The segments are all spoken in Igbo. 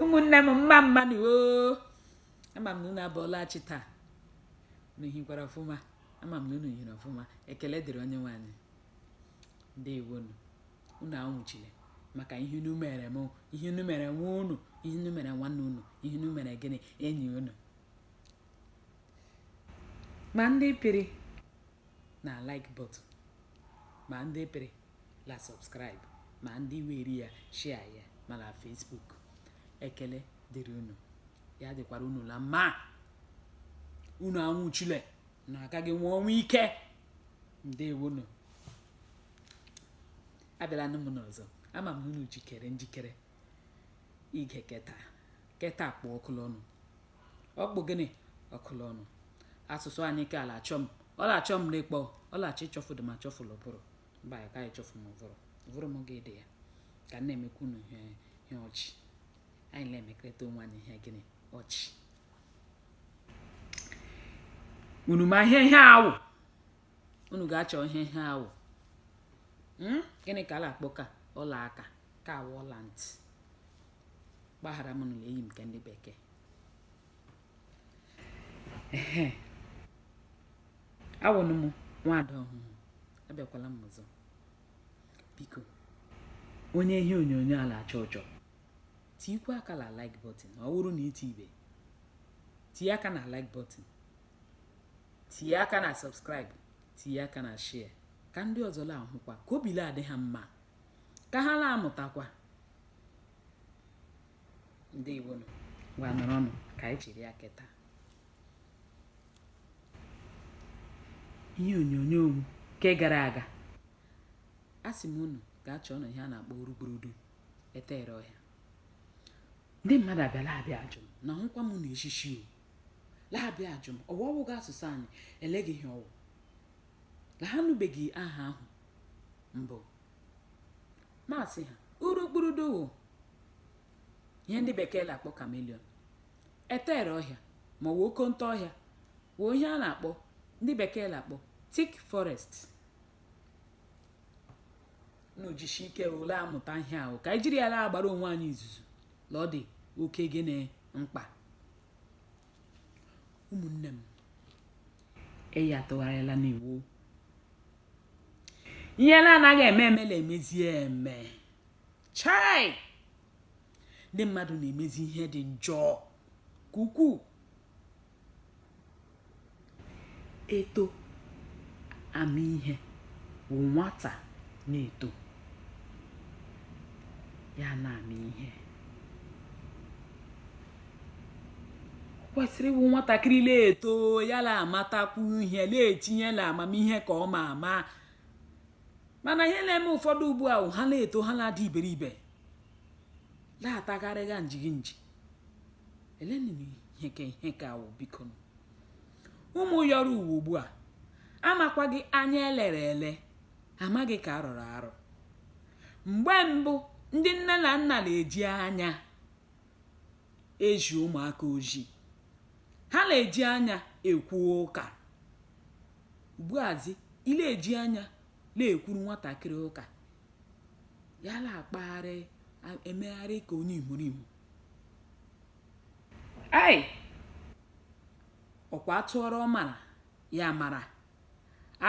ụmụnne m mma o ama m na unu abụọla chi taa unu hikwara ọfụma ama m na unu hiri ọfụma ekele dịrị onye nwaanyị ndewonu unu anwụchile maka ihe unu mere m ihe unu mere nwa unu ihe unu mere nwanne unu ihe unu mere gịnị enyi unu ma ndị pịrị na like button ma ndị pịrị la subscribe ma ndị were ya share ya ma na Facebook ekele dịrị unu ya dịkwara unu la mma unu anwụchile na agaghị nwe ọnwa ike ndewonu abịala m n'ọzọ ama m na unu njikere ige keta akpọ ọkụlọnụ ọkpụ gịnị ọkụlọnụ asụsụ anyị ka ala achọ m ọla achọ m lekpọ ọla achọ ịchọfụdụ ma chọfụlụ bụrụ mba ya ka ịchọfụ m vụrụ m gị dị ya ka m na-emekwa unu ihe ọchị anyị na-emekọrịta onwe anyị ihe gịnị ọchị unu ma ihe awụ unu ga-achọ ihe awụ gịnị ka a na-akpọ ka ọla aka ka awụ ọla ntị gbaghara m n'ụlọ eyi m nke ndị bekee awụnụ m nwada ọhụrụ abịakwala m ọzọ biko onye ihe onyonyo a na-achọ ụchọ tikwa aka na like button ọ bụrụ na iti ibe tinye aka na like button tinye aka na subscribe tinye aka na share ka ndị ọzọ na-ahụkwa ka obi na-adị ha mma ka ha na-amụtakwa ndị Igbo gwa nọrọnụ ka anyị chiri ya kịta ihe onyonyo m nke gara aga a sị m unu ga-achọ ọnụ ihe a na-akpọ urugburudu etere ọhịa ndị mmadụ abịa ajụ m na hụkwa m na eshishi o laabịa ajụ m ọwụwụga asụsụ anyị eleghị ihe ọwụ na ha nụbeghị aha ahụ mbụ masị ha urugburudu wụ ihe ndị bekee na-akpọ chameleon etere ọhịa ma ọ wụ okonto ọhịa wụ ihe a na-akpọ ndị bekee na-akpọ thick forest n'ojishi ike ole amụta ihe ahụ ka anyị jiri ya agbara onwe anyị izuzu la ọ dị oke gịnị mkpa ụmụnne m eyi atụgharịla n'iwu ihe na-anaghị eme na-emezie eme chai ndị mmadụ na-emezi ihe dị njọ ka ukwuu eto amamihe bụ nwata na-eto ya na-amị ihe kwesịrị ịwụ nwatakịrị na-eto ya na-amatakwu ihe na-etinye na amamihe ka ọ ma ama mana ihe na-eme ụfọdụ ugbu a ha na-eto ha na-adị iberibe na-atagharịga nji elenini ihe ka awụ biko ụmụ yọrọ uwe ugbu a amakwa gị anya elere ele amaghị ka arọrọ arụ mgbe mbụ ndị nne na nna na-eji anya eji ụmụaka ojii ha na-eji anya ekwu ụka ugbu azi ile eji anya na-ekwuru nwatakịrị ụka ya na-akpagharị emegharị ka onye ihurihu ai ọkwa atụọrọ mara ya mara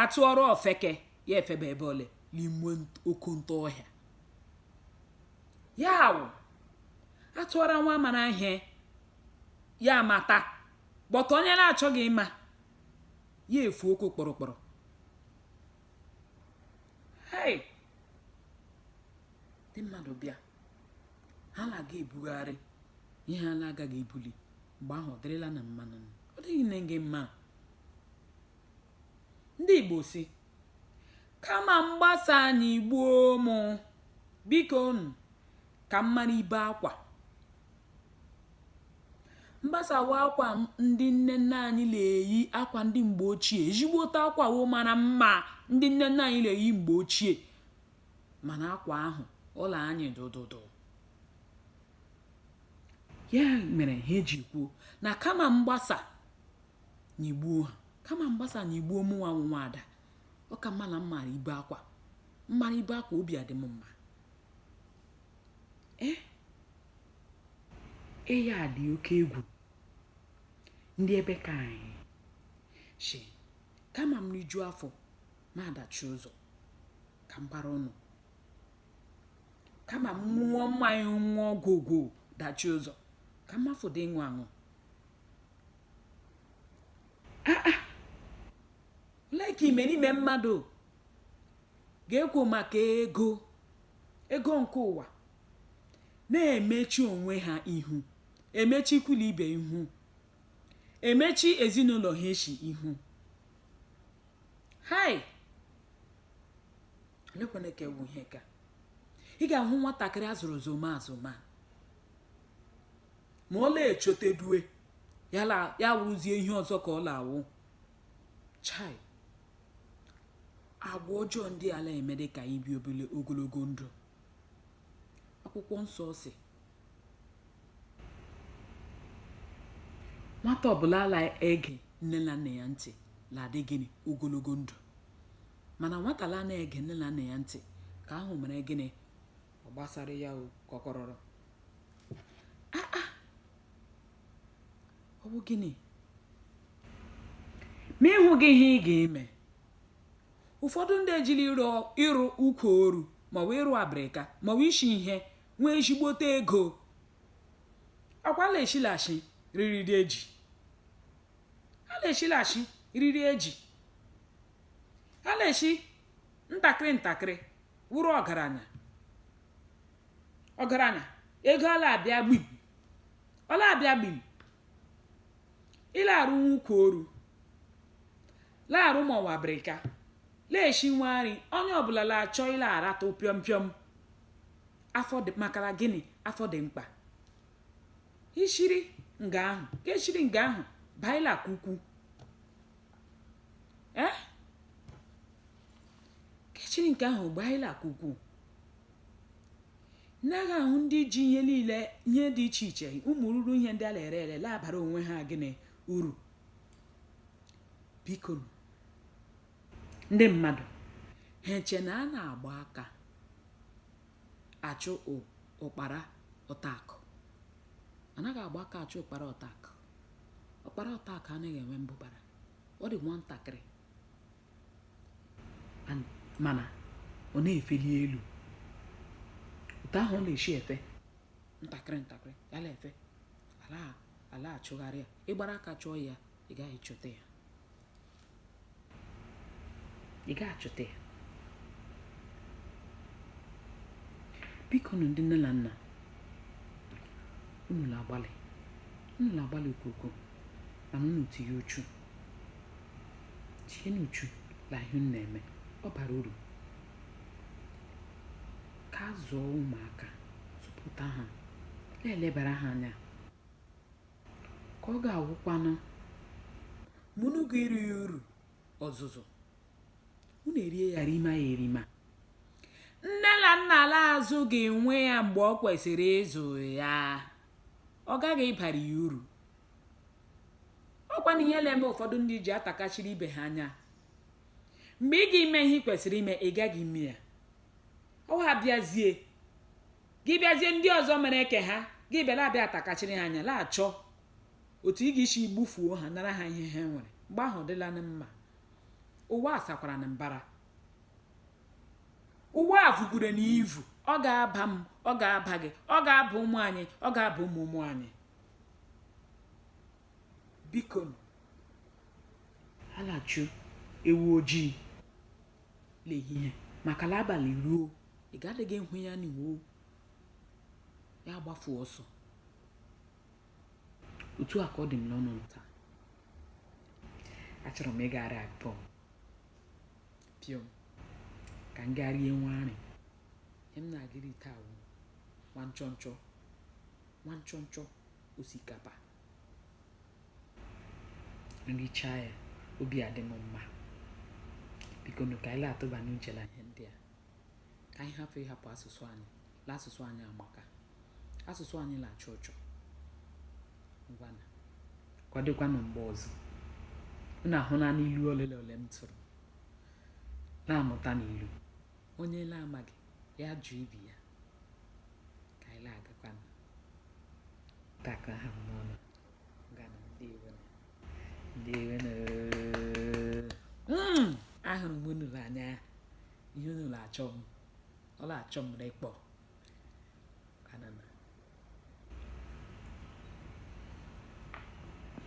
atụọrọ ofeke ya efebe ebe ole n'ime okonto ọhịa ya wụ atụọrọ nwa mara ihe ya mata gbọtọ onye na-achọghị ịma ya efu okwu kpọrọkpọrọ hei ndị mmadụ bịa ha na-aga ebugharị ihe ha na-agaghị ebuli mgbe ahụ ọ dịrịla na mmanụ ọ dịghị na gị mma ndị Igbo si kama mgbasa anyị gbuo mụ biko unu ka mmanụ ibe akwa mgbasawa akwa ndị nne nna anyị na-eyi akwa ndị mgbe ochie ezigbote akwa wo mara mma ndị nne nna anyị na-eyi mgbe ochie mana akwa ahụ ọla anyị dụdụdụ ya mere ha eji kwuo na kama mgbasa nyigbuo ha kama mgbasa nyigbuo mụnwa nwada ọ ka mma na mmara ibe akwa obi adị m mma ịya dị oke egwu. Ndị ebe ka anyị shi kama m riju afọ ma adachi ụzọ ka m bara ụnụ, kama m ṅụọ mmanya ṅụọ gwogwo dachi ụzọ ka m mafụdo ịṅụ aṅụ. Like imerime mmadụ ga-ekwu maka ego nke ụwa na-emechi onwe ha ihu, emechi ikwulu ibe ihu, emechi ezinụlọ ha eshi ihu. Hai, lekwana ka ewu ihe ka ị ga-ahụ nwatakịrị azụrụ azụma ma ọ la-echotedue ya wụzie ihe ọzọ ka ọ la-awụ. Chai, agwa ọjọọ ndị ala emede ka anyị bi obele ogologo ndụ. Akwụkwọ nsọ si nwata ọbụla ala ege nne na nna ya ntị la-adị gịnị ogologo ndụ, mana nwata la na-ege nne na nna ya ntị ka ahụ mere gịnị ọ gbasara ya kọkọrọrọ. Ọ bụ gịnị ma ịhụ gị ihe ị ga-eme. Ụfọdụ ndị ejiri ịrụ ukwu oru maọbụ ịrụ abịrịka maọbụ ishi ihe nwee ezigbote ego. Akwala eshilashi riri eji, ala eshilashi riri eji, ala eshi ntakịrị wụrụ ọgaranya ego ala abịa gbim ịla arụ ukwu oru la-arụ maọbụ abịrịka la-eshi nwa nri. Onye ọbụla la-achọ ịla aratụ pịọm afọ dị makara gịnị afọ dị mkpa. Ishiri nga ahụ baila kukwu kechiri nke ahụ gbaila kukwu. Naghị ahụ ndị ji ihe niile ihe dị iche iche ụmụ ruru ihe ndị a ere la-abara onwe ha gịnị uru. Biko ndị mmadụ ha eche na a na-agba aka achụ ụkpara ọtakụ. Anaghị agba aka achụ ụkpara ọtakụ. Ụkpara ọtakụ anaghị enwe mbụbara, ọ dị nwatakịrị mana ọ na-efeli elu. Ụtọ ahụ ọ na-eshi efe ntakịrị ya la-efe ala achụgharị ya. Ịgbara aka chụọ ya ị gaghị achụta ya. Biko ndị nne na nna unu na-agbalị okoko mana unu tinye uchu la ihe unu na-eme. Ọ bara uru ka zụọ ụmụaka zụpụta ha na-elebara ha anya ka ọ ga-awụkwanụ mụnụ ga-eri ya uru ọzụzụ unu erie ya erima. Nne na nna ala azụ ga-enwe ya mgbe ọ kwesịrị ịzụ ya, ọ gaghị ịbara ya uru. Ọkwa na ihe na-eme ụfọdụ ndị ji atakachiri ibe ha anya. Mgbe ị ga-ime ihe ị kwesịrị ime ị gaghị ime ya, ọ ha bịazie ndị ọzọ mere eke ha gị bịara abịa atakachiri ha anya la-achọ otu ị ga-esi gbufuo ha nara ha ihe ha nwere. Mgbe ahụ dịla na mma. Ụwa asakwara na mbara, ụwa afụkwure na ivu. Ọ ga-aba m, ọ ga-aba gị, ọ ga-aba ụmụ anyị, ọ ga-aba ụmụ anyị. Biko alachu ewu ojii l'ehihie maka na abalị ruo ị gadịghị hụ ya n'iwu ya gbafu ọsọ. Otu a ka ọ dị m n'ọnụ taa. Achọrọ m ịgagharị abụọ pịọm ka m gaa rie nwa nri. Ihe m na-agịrị taa wụ nwa nchọnchọ osikapa. Nrichaa ya obi adị m mma. Biko ka anyị atụba n'uche na ihe ndị a ka anyị hapụ ịhapụ asụsụ anyị. Asụsụ anyị amaka, asụsụ anyị na-achọ ụchọ. Ngwana kwadokwanụ mgbe ọzọ. Unu ahụ na n'ilu ole m tụrụ na-amụta n'ilu. Onye na-amaghị ya jụ ibi ya. Ka anyị agakwanụ. takọ ha m n'ọnụ gana ndeewenu ahụrụ m unu n'anya ihe unu na-achọ m ọ na-achọ m n'ịkpọ